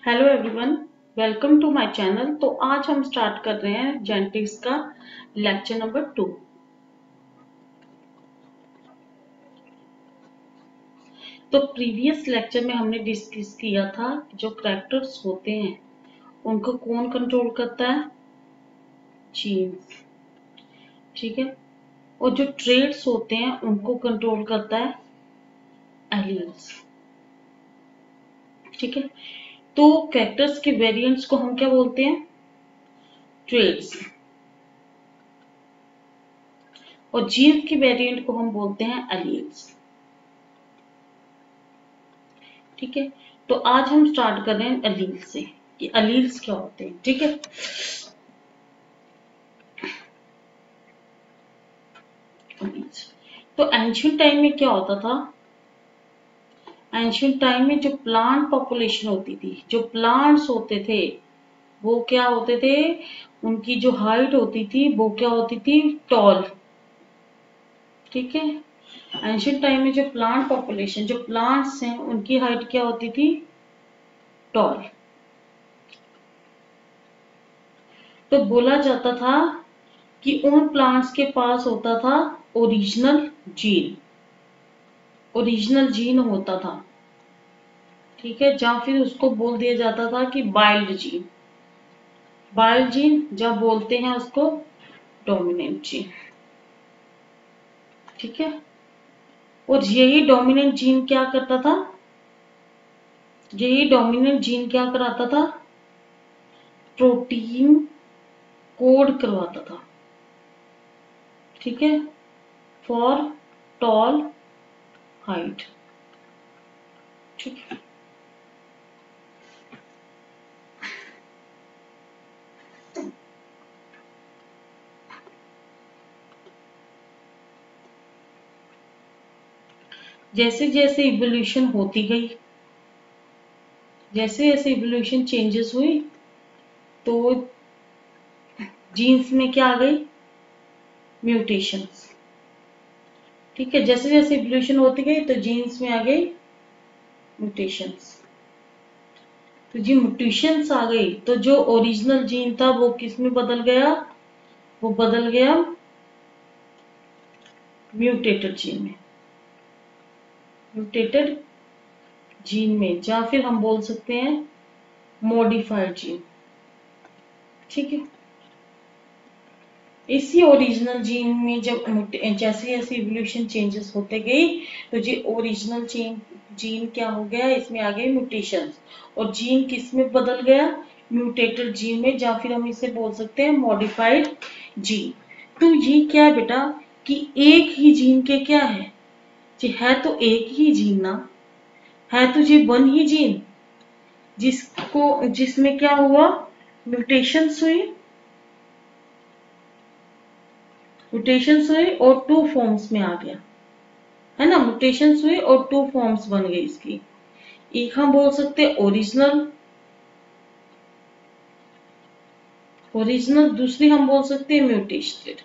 Hello everyone, welcome to my channel. तो आज हम स्टार्ट कर रहे हैं जेनेटिक्स का लेक्चर नंबर 2। तो प्रीवियस लेक्चर में हमने डिस्कस किया था जो कैरेक्टर्स होते हैं उनको कौन कंट्रोल करता है? जीन्स। ठीक है। और जो ट्रेड्स होते हैं उनको कंट्रोल करता है एलील्स। ठीक है। तो कैरेक्टर्स के वेरिएंट्स को हम क्या बोलते हैं? ट्रेड्स। और जीन्स के वेरिएंट को हम बोलते हैं एलील्स। ठीक है। तो आज हम स्टार्ट कर रहे हैं अलील से कि अलील्स क्या होते हैं। ठीक है। तो एंशियंट टाइम में क्या होता था? एंशियंट टाइम में जो प्लांट पॉपुलेशन होती थी, जो प्लांट्स होते थे, वो क्या होते थे? उनकी जो हाइट होती थी वो क्या होती थी? टॉल। ठीक है। एंशियंट टाइम में जो प्लांट पॉपुलेशन, जो प्लांट्स हैं, उनकी हाइट क्या होती थी? टॉल। तो बोला जाता था कि उन प्लांट्स के पास होता था ओरिजिनल जीन। ओरिजिनल जीन होता था। ठीक है। या फिर उसको बोल दिया जाता था कि वाइल्ड जीन। वाइल्ड जीन जब बोलते हैं उसको डोमिनेंट जीन। ठीक है। और यही डोमिनेंट जीन क्या करता था? यही डोमिनेंट जीन क्या कराता था? प्रोटीन कोड करवाता था। ठीक है। For tall height. ठीक है। जैसे जैसे इवोल्यूशन होती गई, जैसे जैसे इवोल्यूशन चेंजेस हुई, तो जीन्स में क्या आ गई? म्यूटेशंस। ठीक है। जैसे जैसे इवोल्यूशन होती गई तो जीन्स में आ गई म्यूटेशंस। तो जी म्यूटेशंस आ गई तो जो ओरिजिनल जीन था वो किस में बदल गया? वो बदल गया म्यूटेटेड जीन में। म्यूटेटेड जीन में, या फिर हम बोल सकते हैं मॉडिफाइड जीन। ठीक है। इसी ओरिजिनल जीन में जब जैसे जैसे इवोल्यूशन चेंजेस होते गई तो जी ओरिजिनल जीन क्या हो गया? इसमें आ गए म्यूटेशंस। और जीन किस में बदल गया? म्यूटेटेड जीन में, या फिर हम इसे बोल सकते हैं मॉडिफाइड जीन। तो ये क्या है बेटा कि एक ही जीन के क्या है? जी है तो एक ही जीन ना, है तो जी वन ही जीन जिसमें क्या हुआ? म्यूटेशंस हुई। म्यूटेशंस हुई और टू फॉर्म्स में आ गया, है ना। म्यूटेशंस हुई और टू फॉर्म्स बन गई इसकी। एक हम बोल सकते हैं ओरिजिनल, दूसरी हम बोल सकते हैं म्यूटेटेड।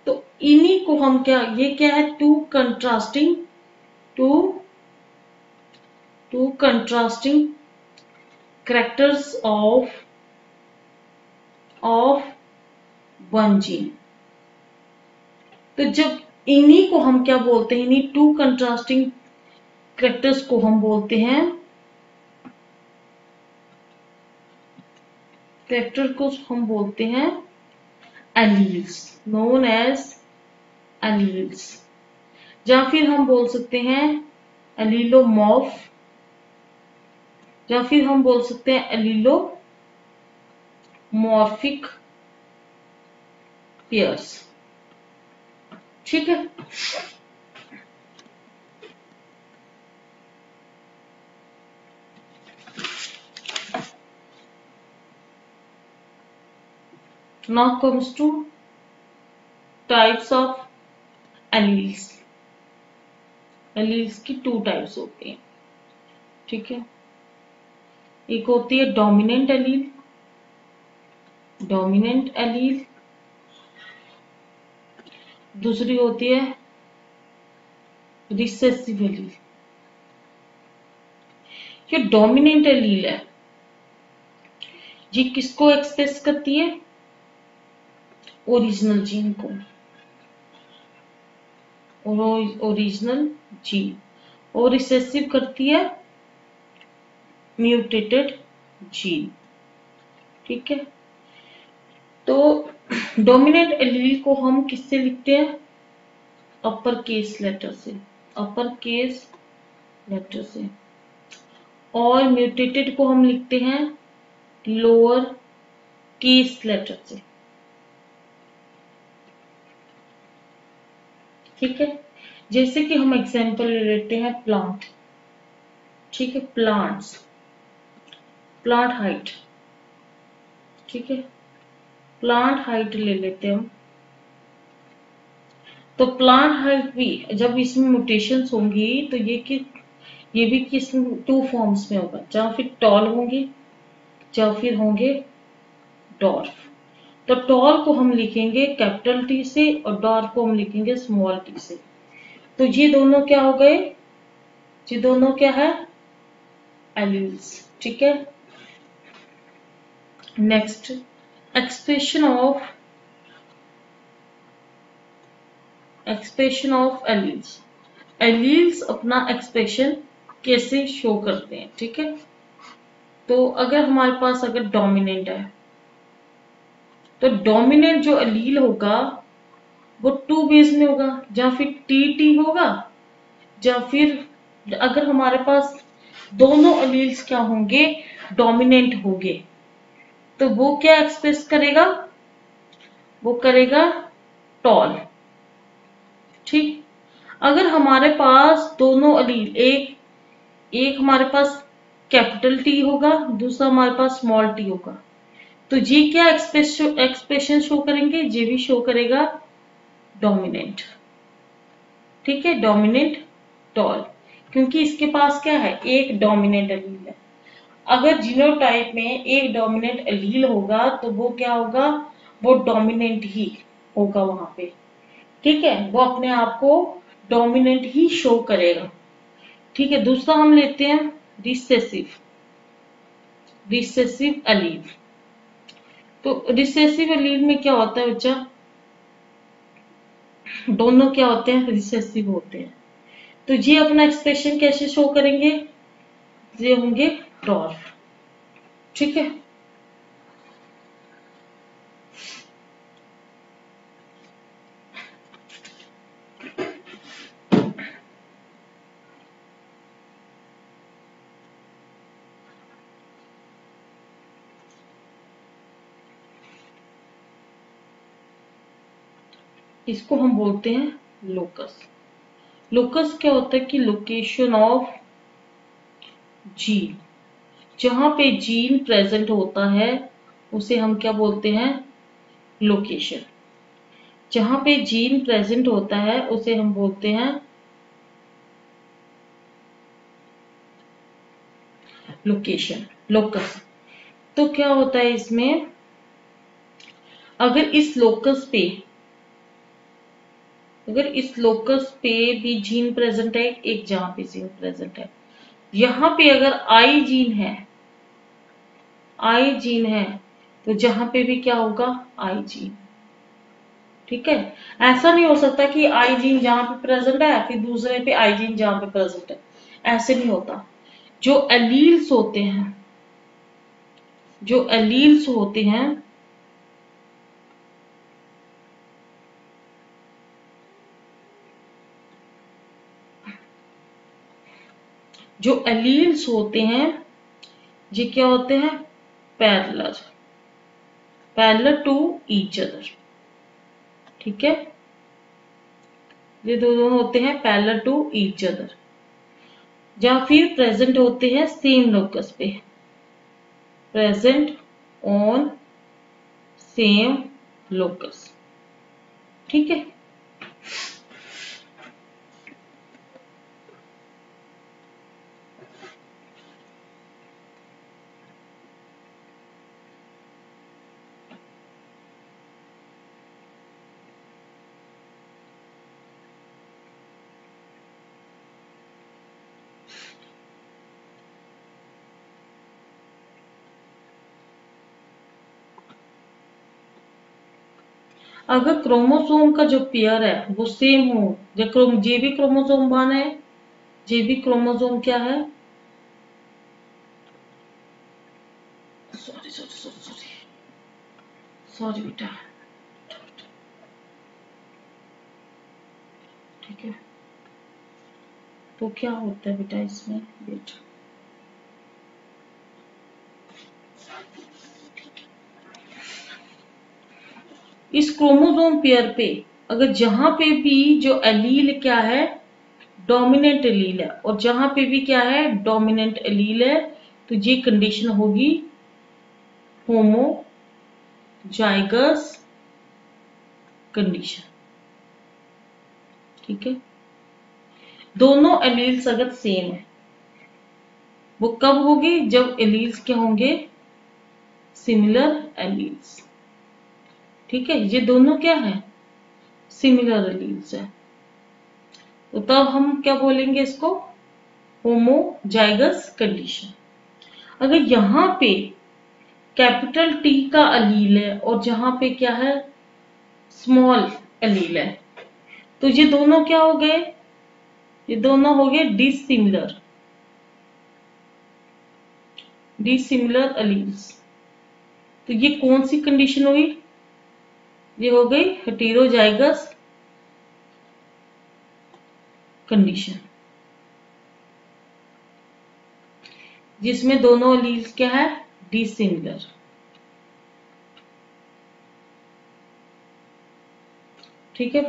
तो इन्हीं को हम क्या, ये क्या है? Two contrasting characters of one gene. तो जब इन्हीं को हम क्या बोलते हैं? इन्हीं टू कंट्रास्टिंग कैरेक्टर्स को हम बोलते हैं, कैरेक्टर को हम बोलते हैं एलील्स, नोन एज एलील्स। या फिर हम बोल सकते हैं एलीलोमॉर्फ, या फिर हम बोल सकते हैं एलीलोमॉर्फिक पेयर्स। ठीक है। Now comes two types of alleles. Alleles की टू टाइप्स होती हैं। ठीक है। एक होती है डोमिनेंट एलील, दूसरी होती है रिसेसिव एलील। ये डोमिनेंट एलील है, ये किसको एक्सप्रेस करती है? ओरिजिनल जीन को, ओरिजिनल जीन। और रिसेसिव करती है म्यूटेटेड जीन। ठीक है, तो डोमिनेंट एलील को हम किससे लिखते हैं? अपर केस लेटर से, अपर केस लेटर से। और म्यूटेटेड को हम लिखते हैं लोअर केस लेटर से। ठीक है, जैसे कि हम एग्जांपल ले लेते हैं प्लांट। ठीक है, प्लांट्स, प्लांट हाइट। ठीक है, प्लांट हाइट ले लेते हैं हम। तो प्लांट हाइट भी जब इसमें म्यूटेशंस होंगी तो ये भी किस टू फॉर्म्स में होगा, जहां फिर टॉल होंगे या फिर होंगे डॉर्फ। तो टॉल को हम लिखेंगे कैपिटल टी से और डॉर्फ को हम लिखेंगे स्मॉल टी से। तो ये दोनों क्या हो गए? ये दोनों क्या है? एलील्स। ठीक है, next, expression of alleles. Alleles अपना एक्सप्रेशन कैसे शो करते हैं? ठीक है, तो अगर हमारे पास अगर डोमिनेंट है तो डोमिनेंट जो एलील होगा वो टू बेस में होगा, या फिर टी टी होगा, या फिर अगर हमारे पास दोनों एलील्स क्या होंगे? डोमिनेंट होंगे, तो वो क्या एक्सप्रेस करेगा? वो करेगा टॉल। ठीक, अगर हमारे पास दोनों एलील एक हमारे पास कैपिटल टी होगा, दूसरा हमारे पास स्मॉल टी होगा, तो ये क्या एक्सप्रेशन शो करेंगे? ये भी शो करेगा डोमिनेंट। ठीक है, डोमिनेंट टॉल, क्योंकि इसके पास क्या है? एक डोमिनेंट एलील है। अगर जीनोटाइप में एक डोमिनेंट एलील होगा तो वो क्या होगा? वो डोमिनेंट ही होगा वहां पे। ठीक है, वो अपने आप को डोमिनेंट ही शो करेगा। ठीक है, दूसरा हम लेते हैं रिसेसिव, रिसेसिव एलील। तो रिसेसिव एलील में क्या होता है बच्चा? दोनों क्या होते हैं? रिसेसिव होते हैं। तो ये अपना एक्सप्रेशन कैसे शो करेंगे? ये होंगे डॉर्फ। ठीक है, इसको हम बोलते हैं लोकस। लोकस क्या होता है कि लोकेशन ऑफ जीन, जहां पे जीन प्रेजेंट होता है उसे हम क्या बोलते हैं? लोकेशन। जहां पे जीन प्रेजेंट होता है उसे हम बोलते हैं लोकेशन, लोकस। तो क्या होता है इसमें? अगर इस लोकस पे अगर इस लोकस पे भी जीन प्रेजेंट है, एक जहां पे जीन प्रेजेंट है, यहां पे अगर आई जीन है, आई जीन है, तो जहां पे भी क्या होगा? आई जीन। ठीक है, ऐसा नहीं हो सकता कि आई जीन जहां पे प्रेजेंट है फिर दूसरे पे आई जीन जहां पे प्रेजेंट है, ऐसे नहीं होता। जो एलील्स होते हैं, जो एलील्स होते हैं जो एलील्स होते हैं ये क्या होते हैं? Parallel, parallel to each other. ठीक है, ये दोनों होते हैं पैरेलल टू ईच अदर, या फिर प्रेजेंट होते हैं सेम लोकस पे, प्रेजेंट ऑन सेम लोकस। ठीक है, अगर क्रोमोसोम का जो पेयर है वो सेम हो, जे भी क्रोमोसोम 1 है, जे भी क्रोमोसोम क्या है, sorry sorry sorry sorry sorry बेटा, ठीक है। तो क्या होता है बेटा इसमें, वेट, इस क्रोमोसोम पेयर पे अगर जहां पे भी जो एलील क्या है, डोमिनेंट एलील है, और जहां पे भी क्या है, डोमिनेंट एलील है, तो ये कंडीशन होगी होमोजाइगस कंडीशन। ठीक है, दोनों एलील्स अगर सेम है, वो कब होगी, जब एलील्स क्या होंगे, सिमिलर एलील्स। ठीक है, ये दोनों क्या है, सिमिलर एलील्स है, तो तब हम क्या बोलेंगे इसको, होमोजाइगस कंडीशन। अगर यहां पे कैपिटल टी का अलील है और जहां पे क्या है, स्मॉल एलील है, तो ये दोनों क्या हो गए, ये दोनों हो गए डिसिमिलर, डिसिमिलर एलील्स। तो ये कौन सी कंडीशन हुई, ये हो गई हेटेरोजाइगस कंडीशन, जिसमें दोनों एलील्स क्या है, डिसिमिलर। ठीक है,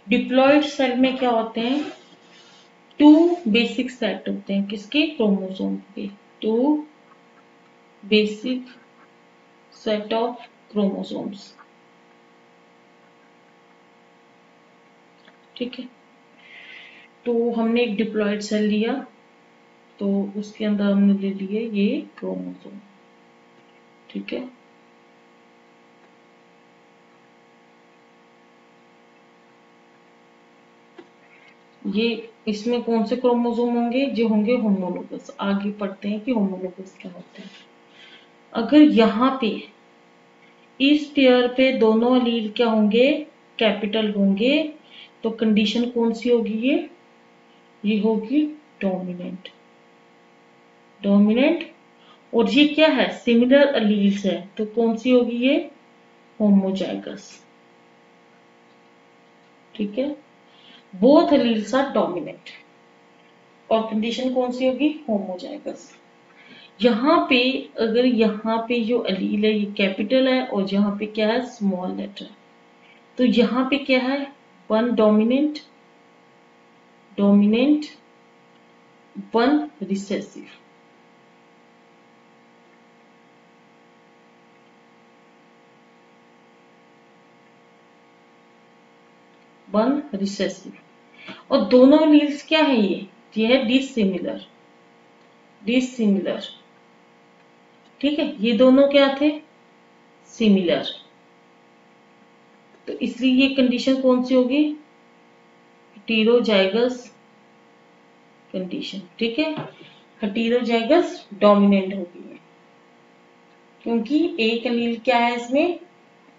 डिप्लॉइड सेल में क्या होते हैं, 2 बेसिक सेट होते हैं, किसके, क्रोमोसोम के, 2 बेसिक सेट ऑफ क्रोमोसोम्स। ठीक है, तो हमने एक डिप्लॉइड सेल लिया, तो उसके अंदर हमने ले लिए ये क्रोमोसोम। ठीक है, ये इसमें कौन से क्रोमोसोम होंगे, जो होंगे होमोलोगस। आगे पढ़ते हैं कि होमोलोगस क्या होते हैं। अगर यहाँ पे इस पेयर पे दोनों एलील क्या होंगे, कैपिटल होंगे, तो कंडीशन कौन सी होगी, ये होगी डोमिनेंट, डोमिनेंट। और ये क्या है, सिमिलर एलील्स है, तो कौन सी होगी, ये होमोजाइगस। ठीक है, बोथ एलील्स आर डोमिनेंट, और कंडीशन कौन सी होगी, होमोजाइगस। यहाँ पे अगर यहाँ पे जो एलील है ये कैपिटल है, और यहाँ पे क्या है, स्मॉल लेटर, तो यहाँ पे क्या है, 1 dominant, dominant, 1 recessive. One recessive, और दोनों एलील्स क्या है, ये है डिसिमिलर, डिसिमिलर। ठीक है, ये दोनों क्या थे, सिमिलर, तो इसलिए ये कंडीशन कौन सी होगी, हेटेरोजाइगस कंडीशन। ठीक है, हेटेरोजाइगस डोमिनेंट होगी, क्योंकि एक एलील क्या है इसमें,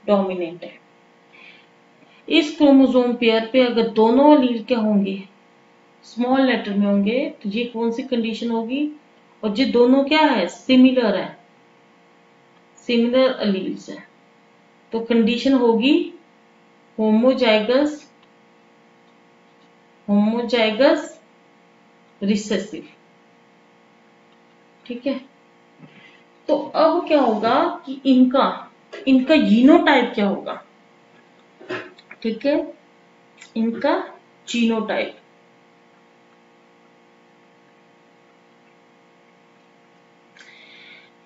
डोमिनेंट है। इस क्रोमोसोम पेयर पे अगर दोनों एलील क्या होंगे, स्मॉल लेटर में होंगे, तो ये कौन सी कंडीशन होगी, और ये दोनों क्या है, सिमिलर है, सिमिलर एलील्स है, तो कंडीशन होगी होमोजाइगस, होमोजाइगस रिसेसिव। ठीक है, तो अब क्या होगा कि इनका इनका जीनोटाइप क्या होगा। ठीक है, इनका जीनोटाइप,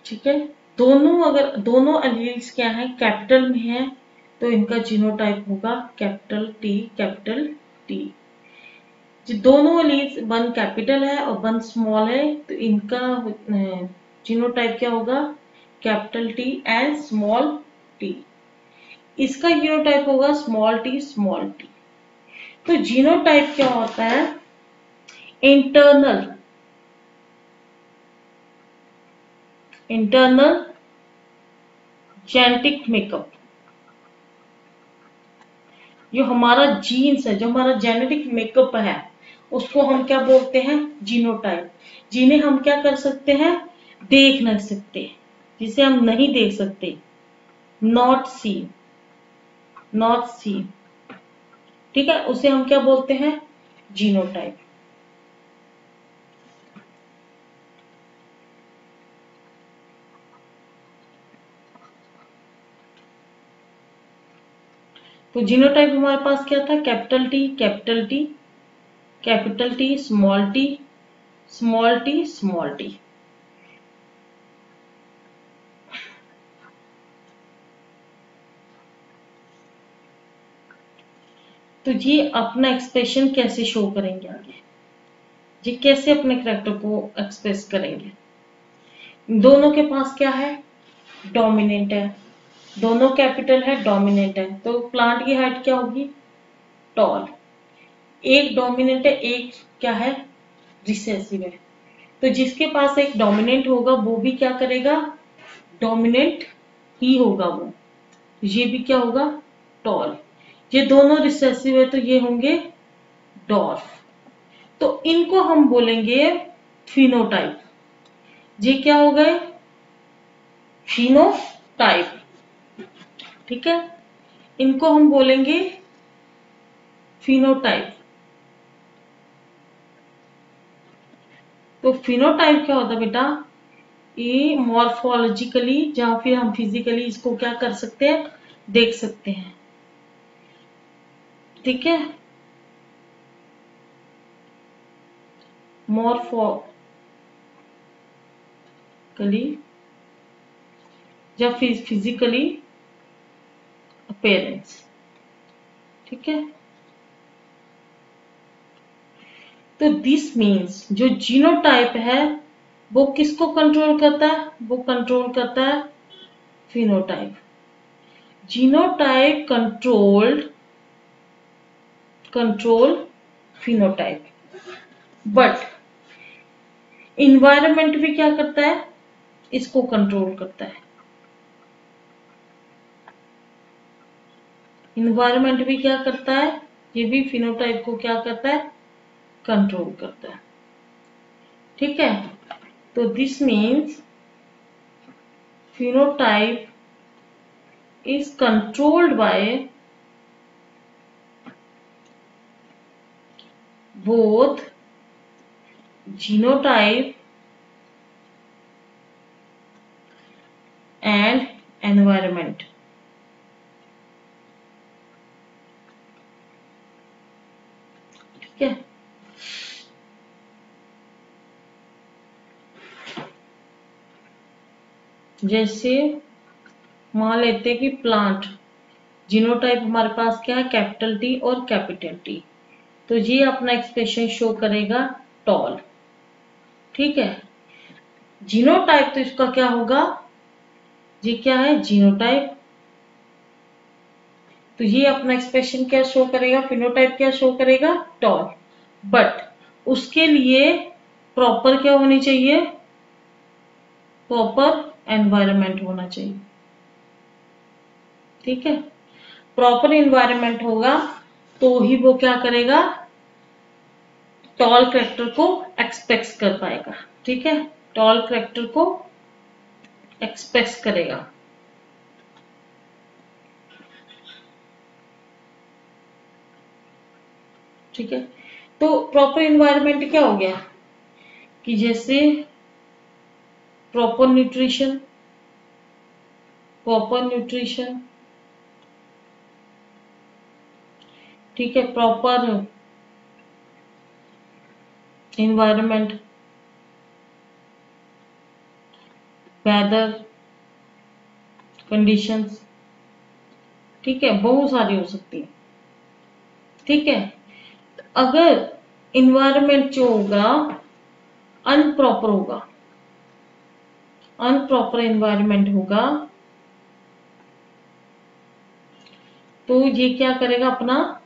ठीक है, दोनों एलील्स क्या है, कैपिटल में है, तो इनका जीनोटाइप होगा कैपिटल टी, कैपिटल टी। जो दोनों एलील्स 1 कैपिटल है और 1 स्मॉल है, तो इनका जीनोटाइप क्या होगा, capital T and small T. इसका यूनोटाइप होगा स्मॉल टी स्मॉल टी। तो जीनोटाइप क्या होता है? Internal genetic makeup. जो हमारा जीन्स है, जो हमारा जेनेटिक मेकअप है, उसको हम क्या बोलते हैं? जीनोटाइप। जिन्हें हम क्या कर सकते हैं? देख नहीं सकते, जिसे हम नहीं देख सकते, नॉट सी, नॉट सी। ठीक है, उसे हम क्या बोलते हैं? जीनोटाइप। तो जीनोटाइप हमारे पास क्या था? Capital T capital T capital T, small T small T small T. तो ये अपना एक्सप्रेशन कैसे शो करेंगे आगे? ये कैसे अपने कैरेक्टर को एक्सप्रेस करेंगे? दोनों के पास क्या है? डोमिनेंट है, दोनों कैपिटल है, डोमिनेंट है। तो प्लांट की हाइट क्या होगी? टॉल। एक डोमिनेंट है, एक क्या है? रिसेसिव है। तो जिसके पास एक डोमिनेंट होगा वो भी क्या करेगा? डोमिनेंट ही होगा वो। ये भी क्या होगा? टॉल। ये दोनों रिसेसिव है तो ये होंगे डॉर्फ। तो इनको हम बोलेंगे फिनोटाइप। ये क्या हो गए? फिनोटाइप। ठीक है, इनको हम बोलेंगे फिनोटाइप। तो फिनोटाइप क्या होता है बेटा? ये मॉर्फोलॉजिकली या फिर हम फिजिकली इसको क्या कर सकते हैं? देख सकते हैं। ठीक है, मॉर्फोलॉजिकली या फिर फिजिकली अपीयरेंस। ठीक है, तो दिस मीन्स जो जीनोटाइप है वो किसको कंट्रोल करता है? वो कंट्रोल करता है phenotype. Genotype control phenotype. But environment भी क्या करता है? इसको कंट्रोल करता है। इन्वायरमेंट भी क्या करता है? ये भी फिनोटाइप को क्या करता है? कंट्रोल करता है। ठीक है, तो this means phenotype is controlled by both genotype and environment. ठीक है, जैसे मान लेते हैं कि प्लांट जीनोटाइप हमारे पास क्या है? कैपिटल टी और कैपिटल टी। तो ये अपना एक्सप्रेशन शो करेगा टॉल। ठीक है, जीनोटाइप तो इसका क्या होगा? ये क्या है? जीनोटाइप। तो ये अपना एक्सप्रेशन क्या शो करेगा? फिनोटाइप क्या शो करेगा? टॉल। बट उसके लिए प्रॉपर क्या होनी चाहिए? प्रॉपर एनवायरनमेंट होना चाहिए। ठीक है, प्रॉपर एनवायरनमेंट होगा तो ही वो क्या करेगा? टॉल कैरेक्टर को एक्सप्रेस कर पाएगा। ठीक है, टॉल कैरेक्टर को एक्सप्रेस करेगा। ठीक है, तो प्रॉपर एनवायरनमेंट क्या हो गया? कि जैसे प्रॉपर न्यूट्रिशन, ठीक है, प्रॉपर एनवायरनमेंट, वेदर कंडीशंस। ठीक है, बहुत सारी हो सकती है। ठीक है, अगर इन्वायरमेंट जो होगा अनप्रॉपर होगा, अनप्रॉपर एनवायरनमेंट होगा तो ये क्या करेगा, अपना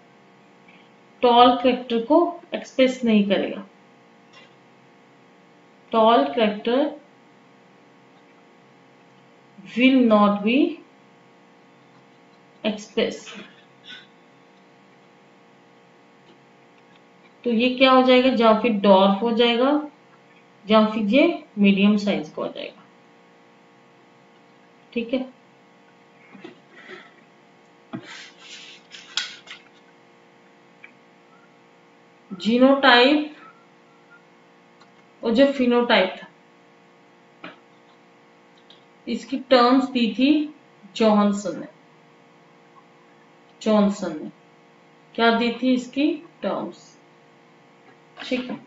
टॉल करेक्टर को एक्सप्रेस नहीं करेगा। Tall character will not be express. तो ये क्या हो जाएगा, या फिर डॉर्फ हो जाएगा या फिर ये मीडियम साइज का हो जाएगा। ठीक है, जीनोटाइप और जो फिनोटाइप था इसकी टर्म्स दी थी जॉनसन ने क्या दी थी इसकी टर्म्स। ठीक है,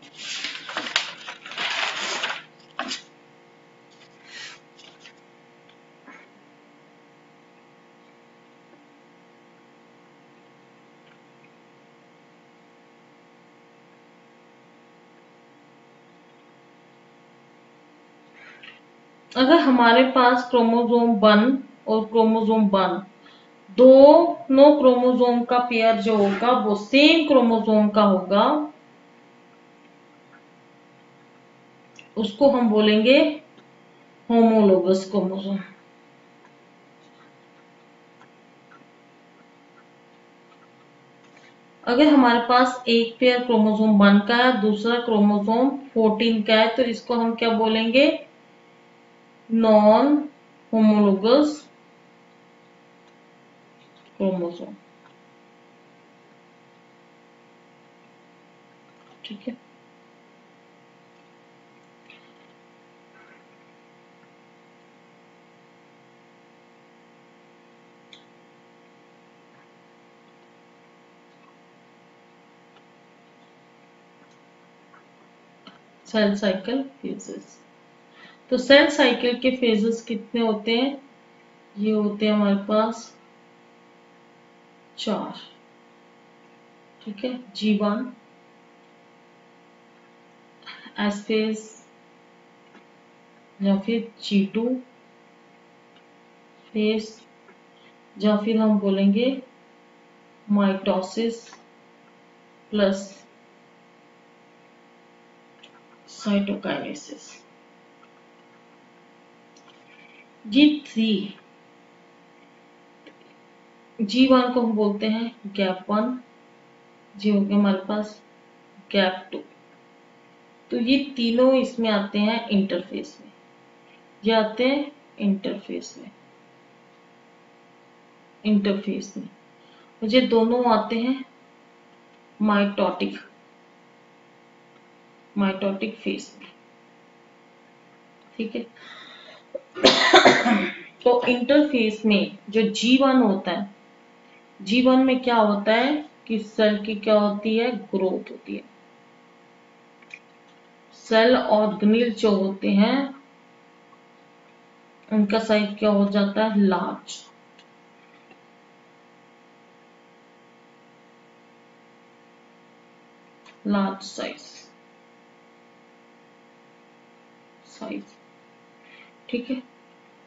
अगर हमारे पास क्रोमोसोम 1 और क्रोमोसोम 1 दोनों क्रोमोसोम का पेयर जो होगा वो सेम क्रोमोसोम का होगा, उसको हम बोलेंगे होमोलोगस क्रोमोसोम। अगर हमारे पास एक पेयर क्रोमोसोम 1 का है, दूसरा क्रोमोसोम 14 का है, तो इसको हम क्या बोलेंगे, नॉन होमोलोगस क्रोमोसोम। ठीक है, सेल साइकिल फेजेस। तो सेल साइकिल के फेजेस कितने होते हैं, ये होते हैं हमारे पास 4। ठीक है, G1 एस फेज, या फिर G2 फेज, या फिर हम बोलेंगे mitosis plus cytokinesis. G3 G1 को हम बोलते हैं गैप 1, जी हो गया हमारे पास गैप 2। तो ये तीनों इसमें आते हैं इंटरफेस में, ये आते हैं इंटरफेस में, ये दोनों आते हैं माइटोटिक फेस में। ठीक है, तो इंटरफेस में जो G1 होता है, G1 में क्या होता है कि सेल की क्या होती है, ग्रोथ होती है। सेल ऑर्गेनेल जो होते हैं उनका साइज क्या हो जाता है, लार्ज साइज। ठीक है,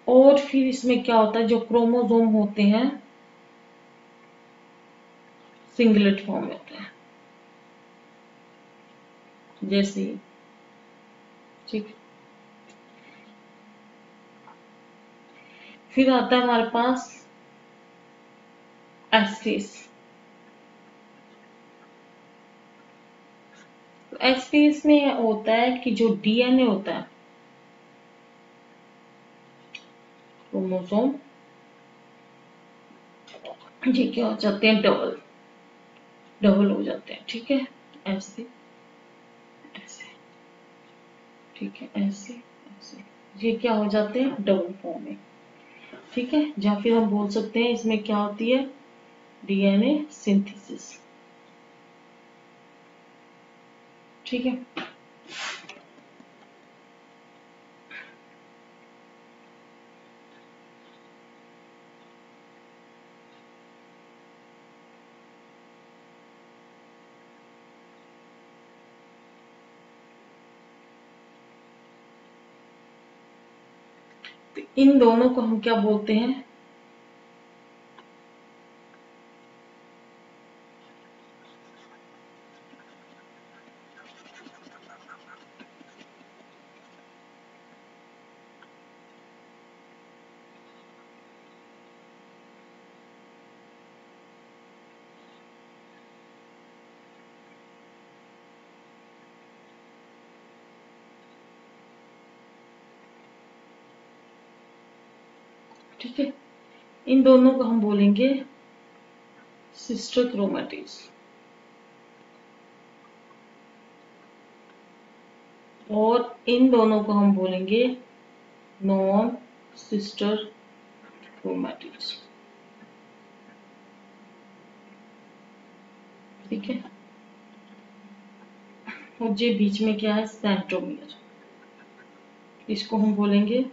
और फिर इसमें क्या होता है, जो क्रोमोसोम होते हैं सिंगलेट फॉर्म में होते हैं, जैसे। ठीक, फिर आता है हमारे पास एस फेज। एस फेज में होता है कि जो डीएनए होता है, क्रोमोसोम, ये क्या हो जाते हैं, डबल हो जाते हैं। ठीक है, ऐसे ऐसे, ठीक है, ऐसे ऐसे, ये क्या हो जाते हैं, डबल फॉर्म में। ठीक है, या फिर हम बोल सकते हैं इसमें क्या होती है, डीएनए सिंथेसिस। ठीक है, तो इन दोनों को हम क्या बोलते हैं? ठीक है, इन दोनों को हम बोलेंगे सिस्टर क्रोमैटिड्स, और इन दोनों को हम बोलेंगे नॉन सिस्टर क्रोमैटिड्स। ठीक है, और ये बीच में क्या है? सेंट्रोमियर, इसको हम बोलेंगे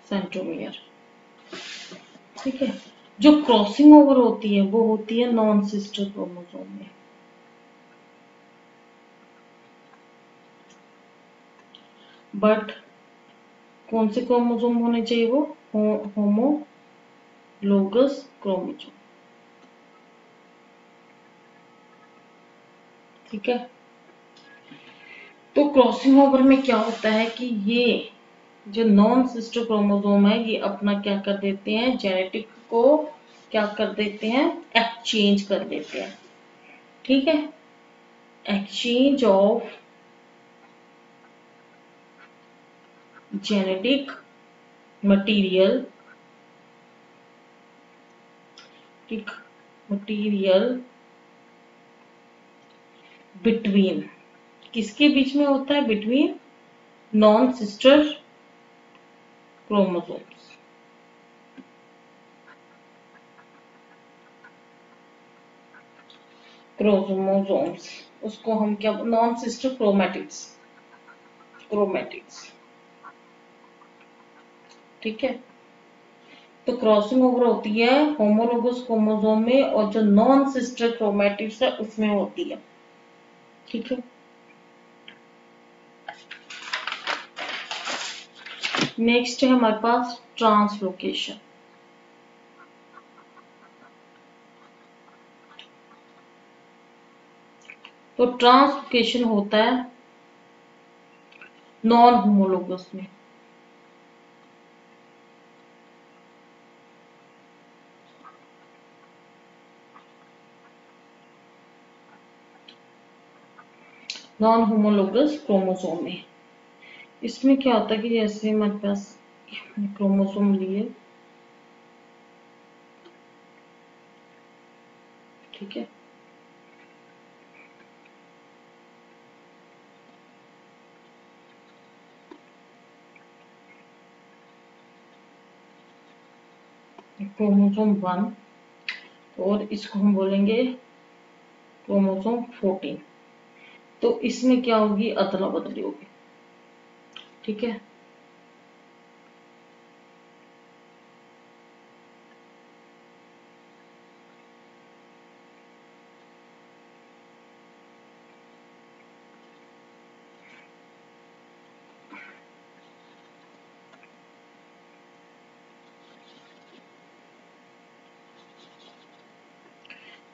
सेंट्रोमियर। ठीक है, जो क्रॉसिंग ओवर होती है वो होती है नॉन सिस्टर क्रोमोसोम में। बट कौन से क्रोमोसोम होने चाहिए? वो होमोलोगस क्रोमोसोम। ठीक है, तो क्रॉसिंग ओवर में क्या होता है कि ये जो नॉन सिस्टर क्रोमोसोम है ये अपना क्या कर देते हैं? जेनेटिक को क्या कर देते हैं? एक्सचेंज कर देते हैं। ठीक है, एक्सचेंज ऑफ जेनेटिक मटीरियल, ठीक, मटीरियल बिटवीन, किसके बीच में होता है? Between non sister chromosomes. Chromosomes, उसको हम क्या? Non sister chromatids, chromatids. ठीक है, तो क्रॉसिंग ओवर होती है होमोलोगस क्रोमोसोम में, और जो नॉन सिस्टर क्रोमैटिड्स है उसमें होती है। ठीक है, नेक्स्ट है हमारे पास ट्रांसलोकेशन। तो ट्रांसलोकेशन होता है नॉन होमोलोगस में। नॉन होमोलोगस क्रोमोसोम में इसमें क्या होता है कि जैसे हमारे पास क्रोमोसोम लिए, ठीक है, क्रोमोसोम 1, और इसको हम बोलेंगे क्रोमोसोम 14। तो इसमें क्या होगी? अदला बदली होगी। ठीक है,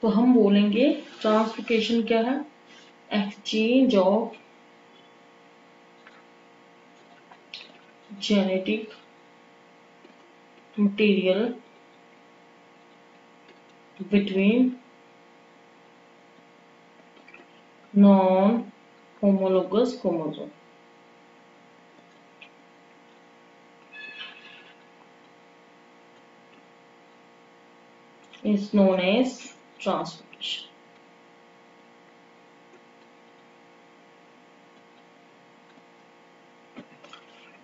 तो हम बोलेंगे ट्रांसलोकेशन क्या है? Exchange of genetic material between non homologous chromosome is known as translocation.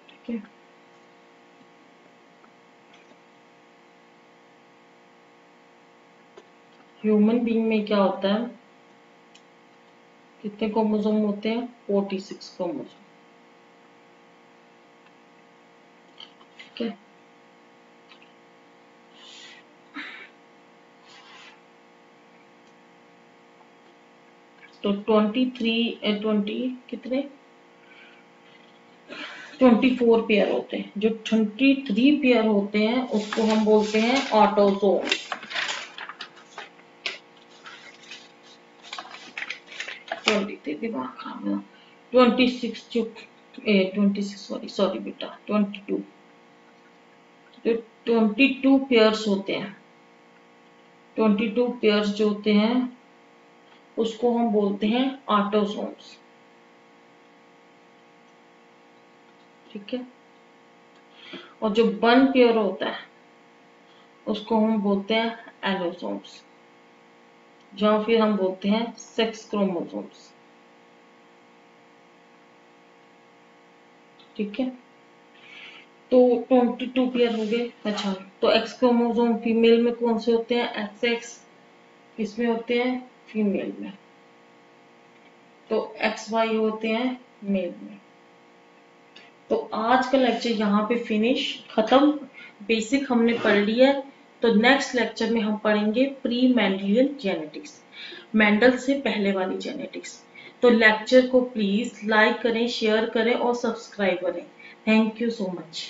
ठीक है, ह्यूमन बीइंग में क्या होता है? कितने क्रोमोसोम होते हैं? 46 क्रोमोसोम। ठीक है, तो 23 20 कितने 24 पेयर होते हैं। जो 23 पेयर होते हैं उसको हम बोलते हैं ऑटोसोम। 23 दिमाग खराब है। 26 जो 26 सॉरी बेटा 22 जो 22 पेयर्स होते हैं, 22 पेयर्स जो होते हैं उसको हम बोलते हैं ऑटोसोम्स। ठीक है। और जो 1 पेयर होता है उसको हम बोलते हैं एलोसोम्स, या फिर हम बोलते हैं सेक्स क्रोमोसोम्स। ठीक है। तो 22 पेयर हो गए। अच्छा, तो एक्स क्रोमोसोम फीमेल में कौन से होते हैं? XX किसमें होते हैं? फीमेल में। तो XY होते हैं मेल में। तो आज का लेक्चर यहाँ पे फिनिश, खत्म। बेसिक हमने पढ़ लिया है। तो नेक्स्ट लेक्चर में हम पढ़ेंगे प्री मेंडेलियन जेनेटिक्स, मेंडल से पहले वाली जेनेटिक्स। तो लेक्चर को प्लीज लाइक करें, शेयर करें और सब्सक्राइब करें। Thank you so much.